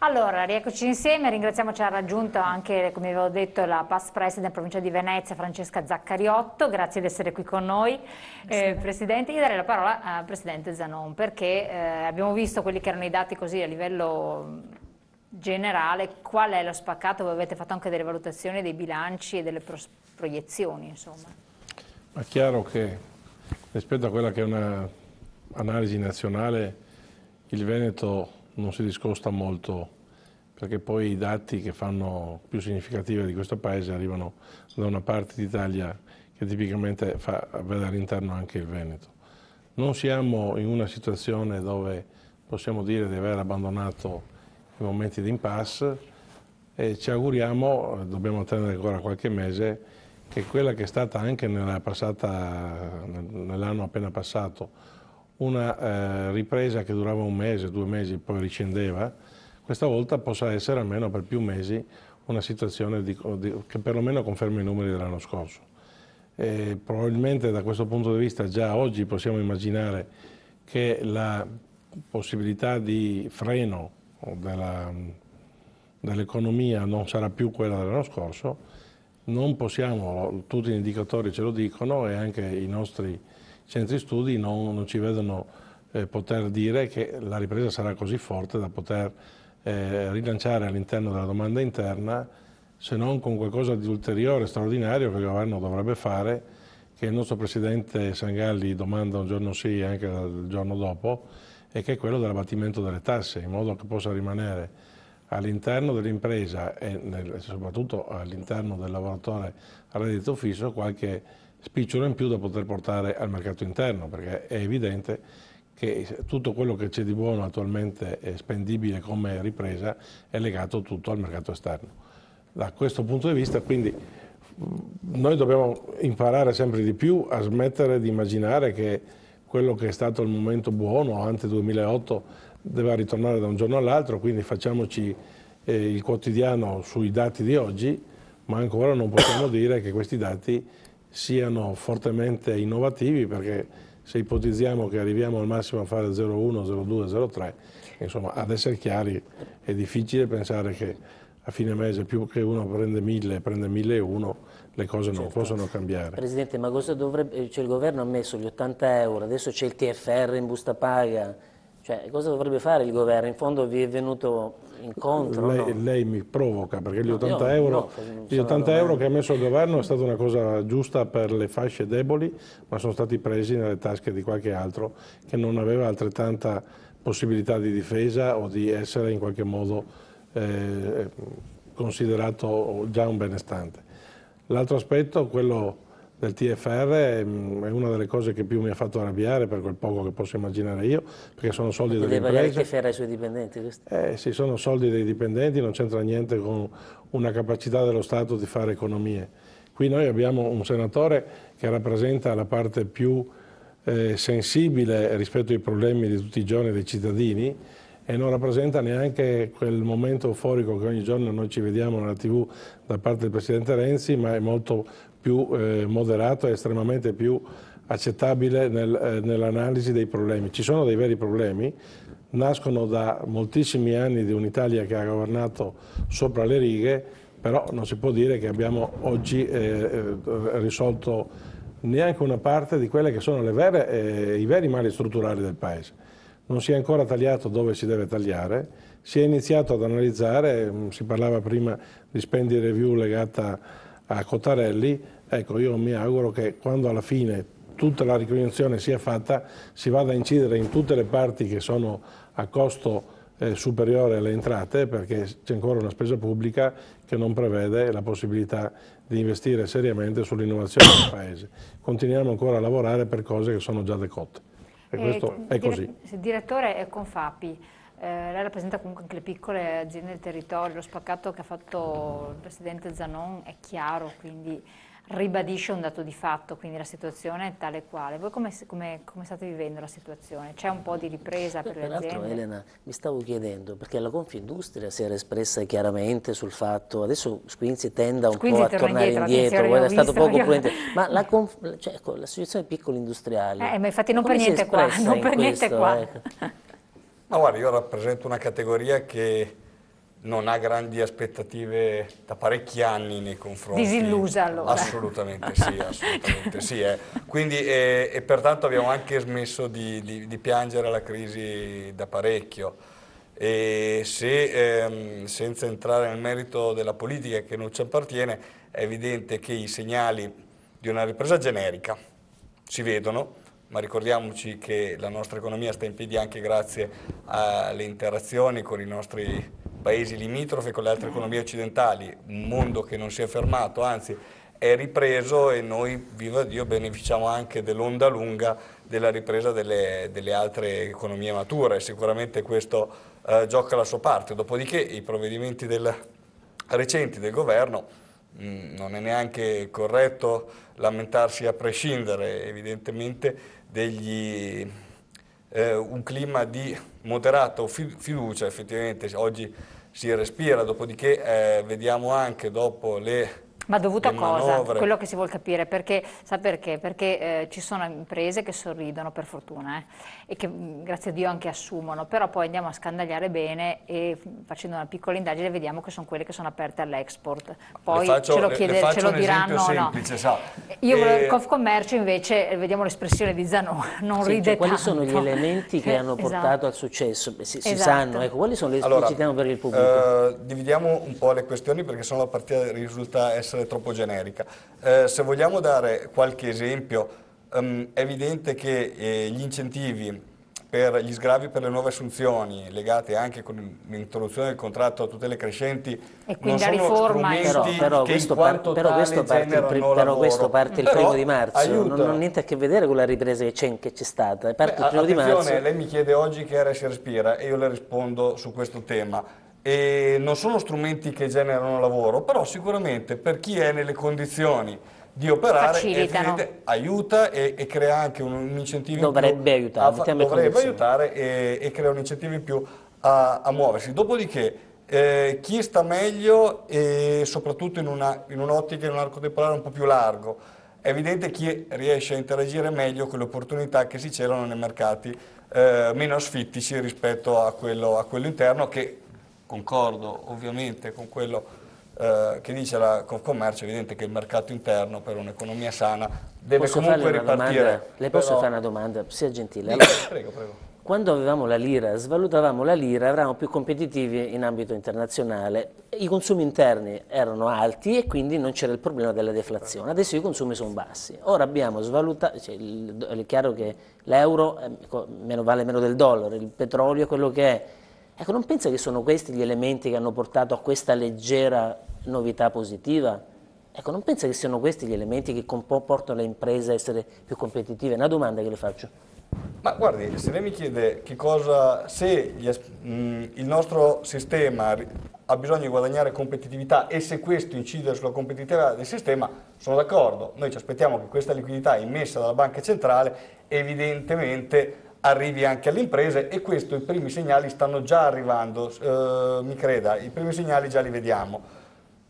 Allora, rieccoci insieme, ringraziamo, ci ha raggiunto anche, come avevo detto, la past president provincia di Venezia, Francesca Zaccariotto, grazie di essere qui con noi. Presidente, io darei la parola al Presidente Zanon, perché abbiamo visto quelli che erano i dati così a livello generale, qual è lo spaccato, voi avete fatto anche delle valutazioni dei bilanci e delle proiezioni, insomma. Ma è chiaro che rispetto a quella che è un'analisi nazionale, il Veneto non si discosta molto, perché poi i dati che fanno più significative di questo paese arrivano da una parte d'Italia che tipicamente vede all'interno anche il Veneto. Non siamo in una situazione dove possiamo dire di aver abbandonato i momenti di impasse e ci auguriamo, dobbiamo attendere ancora qualche mese, che quella che è stata anche nell'anno appena passato, una ripresa che durava un mese, 2 mesi, poi riscendeva, questa volta possa essere almeno per più mesi una situazione che perlomeno confermi i numeri dell'anno scorso. Probabilmente da questo punto di vista già oggi possiamo immaginare che la possibilità di freno dell'economia non sarà più quella dell'anno scorso. Non possiamo, tutti gli indicatori ce lo dicono e anche i nostri centri studi non ci vedono poter dire che la ripresa sarà così forte da poter rilanciare all'interno della domanda interna, se non con qualcosa di ulteriore, straordinario che il governo dovrebbe fare, che il nostro Presidente Sangalli domanda un giorno sì e anche il giorno dopo, e che è quello dell'abbattimento delle tasse, in modo che possa rimanere all'interno dell'impresa e soprattutto all'interno del lavoratore a reddito fisso qualche spicciolo in più da poter portare al mercato interno, perché è evidente che tutto quello che c'è di buono attualmente è spendibile come ripresa è legato tutto al mercato esterno. Da questo punto di vista quindi noi dobbiamo imparare sempre di più a smettere di immaginare che quello che è stato il momento buono ante 2008 deve ritornare da un giorno all'altro, quindi facciamoci il quotidiano sui dati di oggi, ma ancora non possiamo dire che questi dati siano fortemente innovativi, perché se ipotizziamo che arriviamo al massimo a fare 0,1, 0,2, 0,3, insomma ad essere chiari è difficile pensare che a fine mese più che uno prende 1000 e prende 1001 le cose non possono cambiare. Presidente, ma cosa dovrebbe, cioè il governo ha messo gli 80 euro, adesso c'è il TFR in busta paga, cioè cosa dovrebbe fare il governo? In fondo vi è venuto incontro? Lei mi provoca, perché gli 80 euro che ha messo il governo è stata una cosa giusta per le fasce deboli, ma sono stati presi nelle tasche di qualche altro che non aveva altrettanta possibilità di difesa o di essere in qualche modo considerato già un benestante. L'altro aspetto, quello del TFR, è una delle cose che più mi ha fatto arrabbiare, per quel poco che posso immaginare io, perché sono soldi delle imprese. Deve pagare il TFR ai suoi dipendenti? Sì, sono soldi dei dipendenti, non c'entra niente con una capacità dello Stato di fare economie. Qui noi abbiamo un senatore che rappresenta la parte più sensibile rispetto ai problemi di tutti i giorni dei cittadini, e non rappresenta neanche quel momento euforico che ogni giorno noi ci vediamo nella TV da parte del Presidente Renzi, ma è molto più moderato e estremamente più accettabile nell'analisi dei problemi. Ci sono dei veri problemi, nascono da moltissimi anni di un'Italia che ha governato sopra le righe, però non si può dire che abbiamo oggi risolto neanche una parte di quelle che sono i veri mali strutturali del Paese. Non si è ancora tagliato dove si deve tagliare, si è iniziato ad analizzare, si parlava prima di spending review legata a Cottarelli, ecco io mi auguro che quando alla fine tutta la ricognizione sia fatta si vada a incidere in tutte le parti che sono a costo superiore alle entrate, perché c'è ancora una spesa pubblica che non prevede la possibilità di investire seriamente sull'innovazione del Paese. Continuiamo ancora a lavorare per cose che sono già decotte. E questo è così. Direttore Confapi, lei rappresenta comunque anche le piccole aziende del territorio, lo spaccato che ha fatto il Presidente Zanon è chiaro, quindi ribadisce un dato di fatto, quindi la situazione è tale quale. Voi come state vivendo la situazione? C'è un po' di ripresa per le aziende? Peraltro Elena, mi stavo chiedendo, perché la Confindustria si era espressa chiaramente sul fatto, adesso Squinzi tenda un po' a tornare indietro, era stato poco prudente, ma l'associazione piccoli industriali, ma infatti non per niente qua, non per niente qua. Ma guarda, io rappresento una categoria che non ha grandi aspettative da parecchi anni nei confronti. Disillusa allora. Assolutamente sì, assolutamente sì. Quindi, e pertanto abbiamo anche smesso di piangere la crisi da parecchio. E se, senza entrare nel merito della politica che non ci appartiene, è evidente che i segnali di una ripresa generica si vedono, ma ricordiamoci che la nostra economia sta in piedi anche grazie alle interazioni con i nostri paesi limitrofi, con le altre economie occidentali, un mondo che non si è fermato, anzi è ripreso, e noi, viva Dio, beneficiamo anche dell'onda lunga della ripresa delle altre economie mature. Sicuramente questo gioca la sua parte. Dopodiché i provvedimenti recenti del governo, non è neanche corretto lamentarsi a prescindere, evidentemente un clima di moderata fiducia effettivamente oggi si respira, dopodiché vediamo anche dopo Ma dovuto a cosa? manovre. Quello che si vuol capire, perché, sa perché? Perché ci sono imprese che sorridono, per fortuna, e che grazie a Dio anche assumono, però poi andiamo a scandagliare bene e facendo una piccola indagine vediamo che sono quelle che sono aperte all'export. Poi ce lo diranno o no. Io Confcommercio invece, vediamo l'espressione di Zanon, non ride quali tanto. sono gli elementi che hanno portato al successo? Si sanno, ecco, quali sono le esplicitiamo per il pubblico? Dividiamo un po' le questioni perché sennò la partita risulta essere troppo generica. Se vogliamo dare qualche esempio, è evidente che gli incentivi per gli sgravi per le nuove assunzioni legate anche con l'introduzione del contratto a tutele crescenti e non quindi la sono riforma, strumenti che in quanto tale generano lavoro. Questo parte il Però 1° marzo, aiuta. non ha niente a che vedere con la ripresa che c'è stata, parte il 1° marzo. Lei mi chiede oggi che aria si respira e io le rispondo su questo tema. E non sono strumenti che generano lavoro, però sicuramente per chi è nelle condizioni di operare aiuta e crea anche un incentivo dovrebbe in più. Aiutare, dovrebbe aiutare e crea un incentivo in più a muoversi. Dopodiché chi sta meglio e soprattutto in un'ottica, in un arco temporale un po' più largo, è evidente chi riesce a interagire meglio con le opportunità che si celano nei mercati meno asfittici rispetto a quello interno, che concordo ovviamente con quello che dice la Confcommercio. È evidente che il mercato interno per un'economia sana deve comunque ripartire. Le posso fare una domanda? Sia gentile. Allora, prego. Quando avevamo la lira, svalutavamo la lira, eravamo più competitivi in ambito internazionale, i consumi interni erano alti e quindi non c'era il problema della deflazione. Adesso i consumi sono bassi. Ora abbiamo svalutato, è chiaro che l'euro vale meno del dollaro, il petrolio è quello che è. Ecco, non pensa che sono questi gli elementi che hanno portato a questa leggera novità positiva? Ecco, non pensa che siano questi gli elementi che portano le imprese a essere più competitive? È una domanda che le faccio. Ma guardi, se lei mi chiede se il nostro sistema ha bisogno di guadagnare competitività e se questo incide sulla competitività del sistema, sono d'accordo. Noi ci aspettiamo che questa liquidità immessa dalla banca centrale evidentemente arrivi anche alle imprese, e questo i primi segnali stanno già arrivando, mi creda, i primi segnali già li vediamo.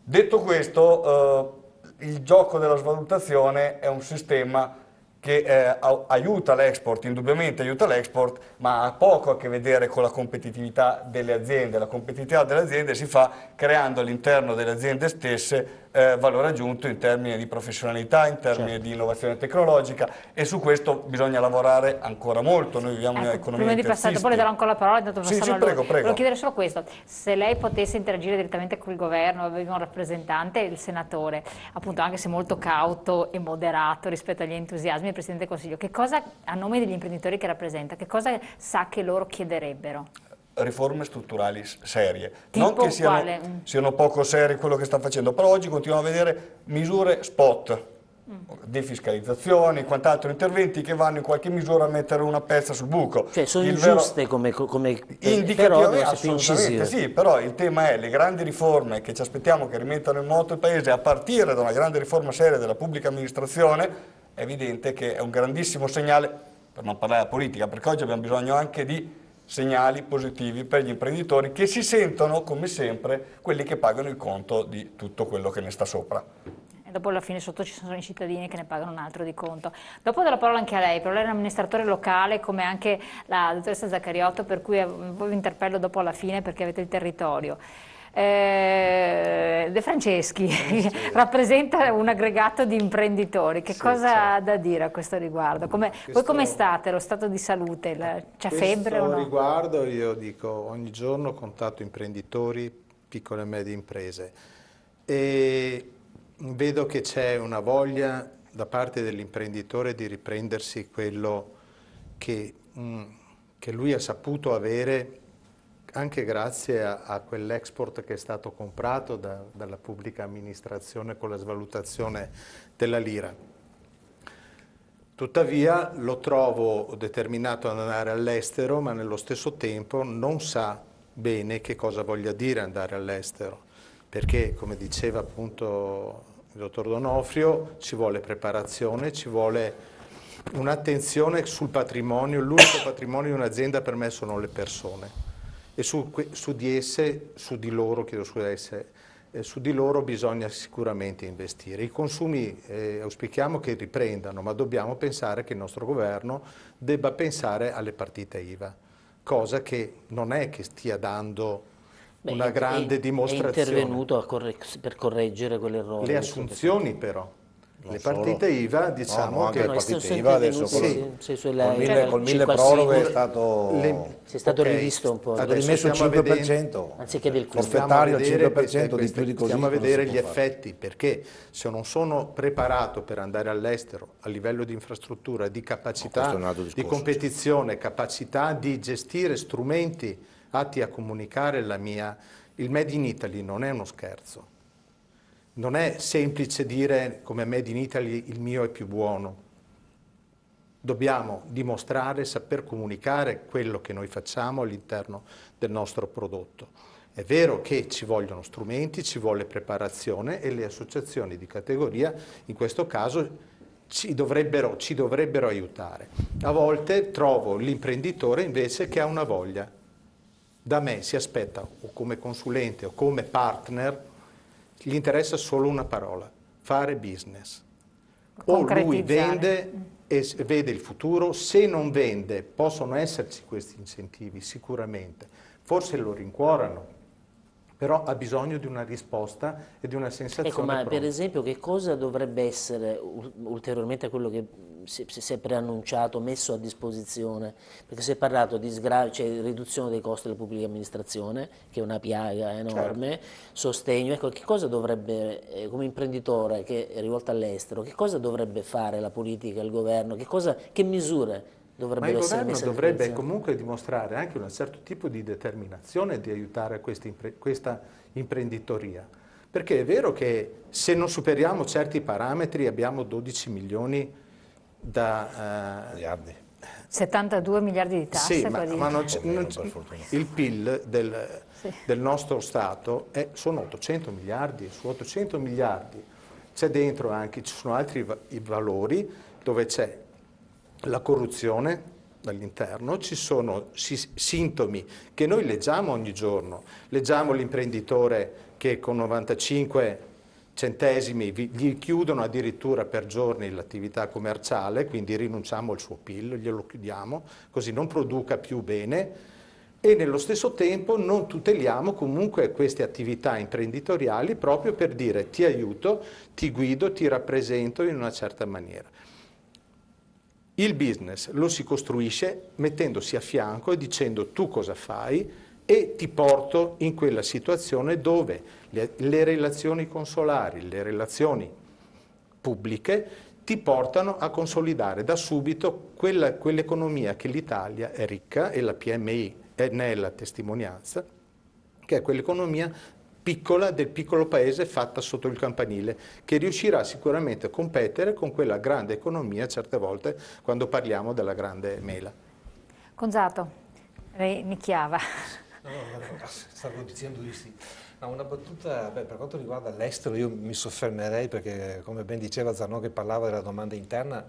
Detto questo, il gioco della svalutazione è un sistema che aiuta l'export, indubbiamente aiuta l'export, ma ha poco a che vedere con la competitività delle aziende. La competitività delle aziende si fa creando all'interno delle aziende stesse valore aggiunto in termini di professionalità, in termini di innovazione tecnologica, e su questo bisogna lavorare ancora molto. Noi viviamo in un'economia prima di passare, poi le darò ancora la parola, intanto prego. Volevo chiedere solo questo: se lei potesse interagire direttamente con il governo, aveva un rappresentante, il senatore, appunto, anche se molto cauto e moderato rispetto agli entusiasmi del Presidente del Consiglio, che cosa, a nome degli imprenditori che rappresenta, che cosa sa che loro chiederebbero? Riforme strutturali serie, tipo non che siano poco serie quello che sta facendo, però oggi continuiamo a vedere misure spot, defiscalizzazioni, quant'altro, interventi che vanno in qualche misura a mettere una pezza sul buco. Cioè sono ingiuste come indicativamente, assolutamente sì, però il tema è le grandi riforme che ci aspettiamo che rimettano in moto il Paese, a partire da una grande riforma seria della pubblica amministrazione. È evidente che è un grandissimo segnale, per non parlare della politica, perché oggi abbiamo bisogno anche di segnali positivi per gli imprenditori, che si sentono, come sempre, quelli che pagano il conto di tutto quello che ne sta sopra. E dopo alla fine sotto ci sono i cittadini che ne pagano un altro di conto. Dopo do la parola anche a lei, però lei è un amministratore locale come anche la dottoressa Zaccariotto, per cui vi interpello dopo alla fine perché avete il territorio. De Franceschi rappresenta un aggregato di imprenditori, che cosa ha da dire a questo riguardo? Voi come state? Lo stato di salute? C'è febbre o no? A questo riguardo io dico, ogni giorno contatto imprenditori, piccole e medie imprese, e vedo che c'è una voglia da parte dell'imprenditore di riprendersi quello che lui ha saputo avere anche grazie a quell'export che è stato comprato dalla pubblica amministrazione con la svalutazione della lira. Tuttavia lo trovo determinato ad andare all'estero, ma nello stesso tempo non sa bene che cosa voglia dire andare all'estero, perché, come diceva appunto il dottor D'Onofrio, ci vuole preparazione, ci vuole un'attenzione sul patrimonio. L'unico patrimonio di un'azienda per me sono le persone, e su di loro bisogna sicuramente investire. I consumi auspichiamo che riprendano, ma dobbiamo pensare che il nostro governo debba pensare alle partite IVA, cosa che non è che stia dando una grande dimostrazione. È intervenuto per correggere quell'errore. Le assunzioni però. Le partite IVA, diciamo anche che... le partite IVA adesso col mille proroghe è stato rivisto un po'. È stato rimesso il 5%, anziché del forfettario al 5% di più di così. Stiamo a vedere gli effetti, perché se non sono preparato per andare all'estero a livello di infrastruttura, di capacità di competizione, capacità di gestire strumenti atti a comunicare il Made in Italy non è uno scherzo. Non è semplice dire come Made in Italy il mio è più buono. Dobbiamo dimostrare, saper comunicare quello che noi facciamo all'interno del nostro prodotto. È vero che ci vogliono strumenti, ci vuole preparazione, e le associazioni di categoria in questo caso ci dovrebbero aiutare. A volte trovo l'imprenditore invece che ha una voglia. Da me si aspetta, o come consulente o come partner, gli interessa solo una parola: fare business. O lui vende e vede il futuro, se non vende possono esserci questi incentivi sicuramente, forse lo rincuorano, però ha bisogno di una risposta e di una sensazione pronta. Per esempio, che cosa dovrebbe essere ulteriormente a quello che si è preannunciato, messo a disposizione? Perché si è parlato di riduzione dei costi della pubblica amministrazione, che è una piaga enorme, sostegno. Ecco, che cosa dovrebbe, come imprenditore che è rivolto all'estero, che cosa dovrebbe fare la politica, il governo, che misure dovrebbero essere messe a disposizione? Ma il governo dovrebbe comunque dimostrare anche un certo tipo di determinazione di aiutare questa imprenditoria. Perché è vero che se non superiamo certi parametri abbiamo 12 milioni miliardi. 72 miliardi di tasse. Sì, ma il PIL del nostro Stato sono 800 miliardi. Su 800 miliardi c'è dentro anche, ci sono altri valori dove c'è la corruzione all'interno, ci sono sintomi che noi leggiamo ogni giorno. Leggiamo l'imprenditore che con 95 centesimi gli chiudono addirittura per giorni l'attività commerciale, quindi rinunciamo al suo PIL, glielo chiudiamo, così non produca più bene, e nello stesso tempo non tuteliamo comunque queste attività imprenditoriali proprio per dire: ti aiuto, ti guido, ti rappresento in una certa maniera. Il business lo si costruisce mettendosi a fianco e dicendo: tu cosa fai? E ti porto in quella situazione dove le relazioni consolari, le relazioni pubbliche ti portano a consolidare da subito quell'economia che l'Italia è ricca, e la PMI è nella testimonianza, che è quell'economia piccola del piccolo paese fatta sotto il campanile, che riuscirà sicuramente a competere con quella grande economia certe volte quando parliamo della grande mela. Gonzato, nicchiava. No, stavo dicendo di sì. No, una battuta, per quanto riguarda l'estero io mi soffermerei, perché come ben diceva Zanoga che parlava della domanda interna,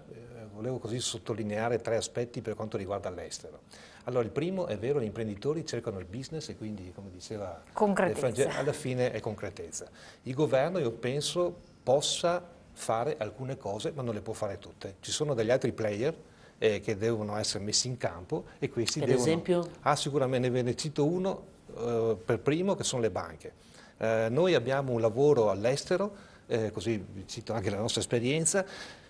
volevo così sottolineare 3 aspetti per quanto riguarda l'estero. Allora, il primo è vero, gli imprenditori cercano il business e quindi, come diceva alla fine è concretezza. Il governo, io penso, possa fare alcune cose, ma non le può fare tutte. Ci sono degli altri player che devono essere messi in campo, e questi per esempio? Sicuramente ne cito uno per primo, che sono le banche. Noi abbiamo un lavoro all'estero, così cito anche la nostra esperienza.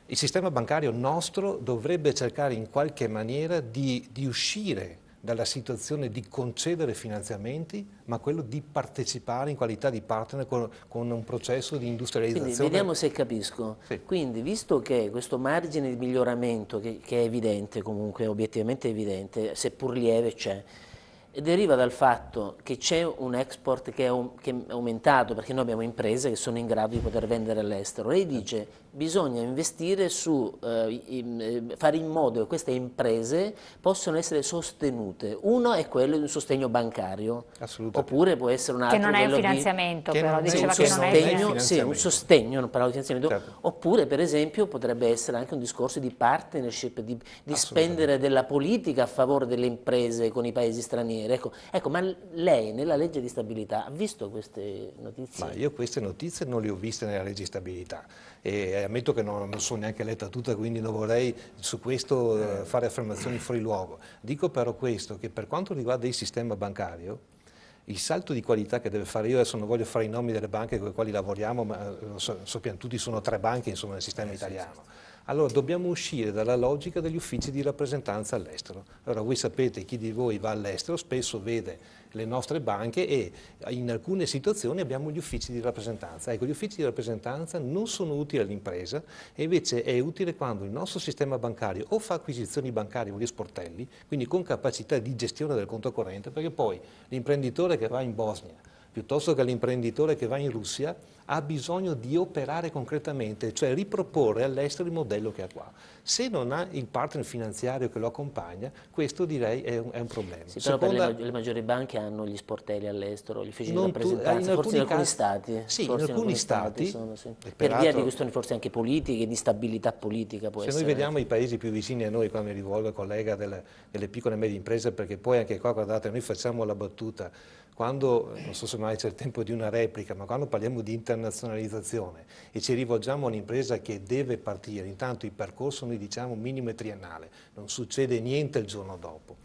Il sistema bancario nostro dovrebbe cercare in qualche maniera di uscire dalla situazione di concedere finanziamenti, ma quello di partecipare in qualità di partner con un processo di industrializzazione. Quindi vediamo se capisco. Sì. Quindi, visto che questo margine di miglioramento, che è evidente comunque, obiettivamente evidente, seppur lieve c'è, deriva dal fatto che c'è un export che è aumentato, perché noi abbiamo imprese che sono in grado di poter vendere all'estero. Lei dice bisogna investire su fare in modo che queste imprese possano essere sostenute. Uno è quello di un sostegno bancario, oppure può essere un altro. Che non è un finanziamento, però diceva che non è finanziamento. Sì, un sostegno, non parlavo di finanziamento. Certo. Oppure per esempio potrebbe essere anche un discorso di partnership, di spendere della politica a favore delle imprese con i paesi stranieri. Ecco, ma lei nella legge di stabilità ha visto queste notizie? Ma io queste notizie non le ho viste nella legge di stabilità e ammetto che non sono neanche letta tutta, quindi non vorrei su questo fare affermazioni fuori luogo. Dico però questo, che per quanto riguarda il sistema bancario, il salto di qualità che deve fare, io adesso non voglio fare i nomi delle banche con le quali lavoriamo, ma sappiamo tutti sono 3 banche insomma, nel sistema italiano. Allora dobbiamo uscire dalla logica degli uffici di rappresentanza all'estero. Allora voi sapete, chi di voi va all'estero spesso vede le nostre banche e in alcune situazioni abbiamo gli uffici di rappresentanza. Ecco, gli uffici di rappresentanza non sono utili all'impresa e invece è utile quando il nostro sistema bancario o fa acquisizioni bancarie o gli sportelli, quindi con capacità di gestione del conto corrente, perché poi l'imprenditore che va in Bosnia piuttosto che l'imprenditore che va in Russia ha bisogno di operare concretamente, cioè riproporre all'estero il modello che ha qua. Se non ha il partner finanziario che lo accompagna, questo direi è un problema. Sì, però per le maggiori banche hanno gli sportelli all'estero, gli uffici di rappresentanza, forse in alcuni stati. Sì, in alcuni stati. Sono, sì. Per via di questioni forse anche politiche, di stabilità politica può essere. Se noi vediamo i paesi più vicini a noi, qua mi rivolgo al collega delle piccole e medie imprese, perché poi anche qua, guardate, noi facciamo la battuta, quando, non so se mai c'è il tempo di una replica, ma quando parliamo di internazionalizzazione e ci rivolgiamo a un'impresa che deve partire, intanto il percorso noi diciamo minimo e triennale, non succede niente il giorno dopo.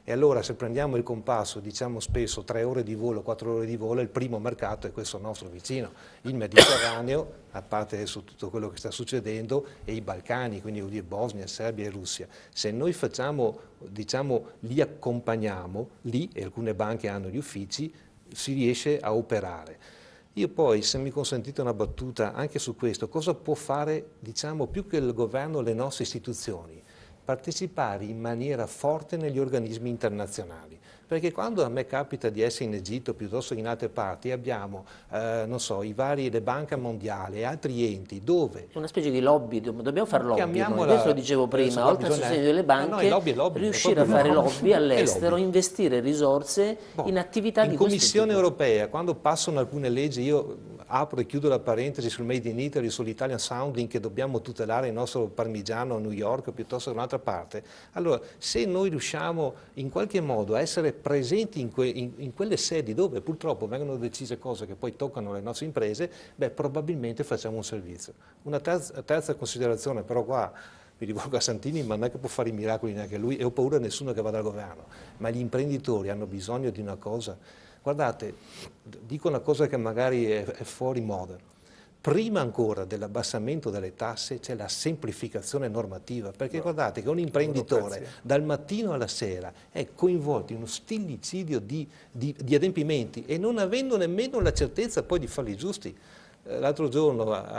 E allora se prendiamo il compasso, diciamo spesso 3 ore di volo, 4 ore di volo, il primo mercato è questo nostro vicino, il Mediterraneo, a parte adesso tutto quello che sta succedendo, e i Balcani, quindi vuol dire Bosnia, Serbia e Russia. Se noi facciamo, diciamo, li accompagniamo, lì, e alcune banche hanno gli uffici, si riesce a operare. Io poi, se mi consentite una battuta anche su questo, cosa può fare, diciamo, più che il governo, le nostre istituzioni? Partecipare in maniera forte negli organismi internazionali, perché quando a me capita di essere in Egitto piuttosto che in altre parti abbiamo, non so, le Banca Mondiale e altri enti dove... È una specie di lobby, dobbiamo fare lobby, questo lo dicevo prima, oltre al sostegno delle banche, riuscire a fare lobby all'estero, investire risorse in attività di questo tipo. In Commissione Europea, quando passano alcune leggi, io apro e chiudo la parentesi sul Made in Italy, sull'Italian Sounding, che dobbiamo tutelare il nostro parmigiano a New York piuttosto che un'altra parte. Allora, se noi riusciamo in qualche modo a essere presenti in quelle sedi dove purtroppo vengono decise cose che poi toccano le nostre imprese, beh, probabilmente facciamo un servizio. Una terza considerazione, però qua mi rivolgo a Santini, ma non è che può fare i miracoli neanche lui, e ho paura nessuno che vada al governo, ma gli imprenditori hanno bisogno di una cosa. Guardate, dico una cosa che magari è fuori moda. Prima ancora dell'abbassamento delle tasse c'è la semplificazione normativa, perché guardate che un imprenditore dal mattino alla sera è coinvolto in uno stillicidio di adempimenti e non avendo nemmeno la certezza poi di farli giusti. L'altro giorno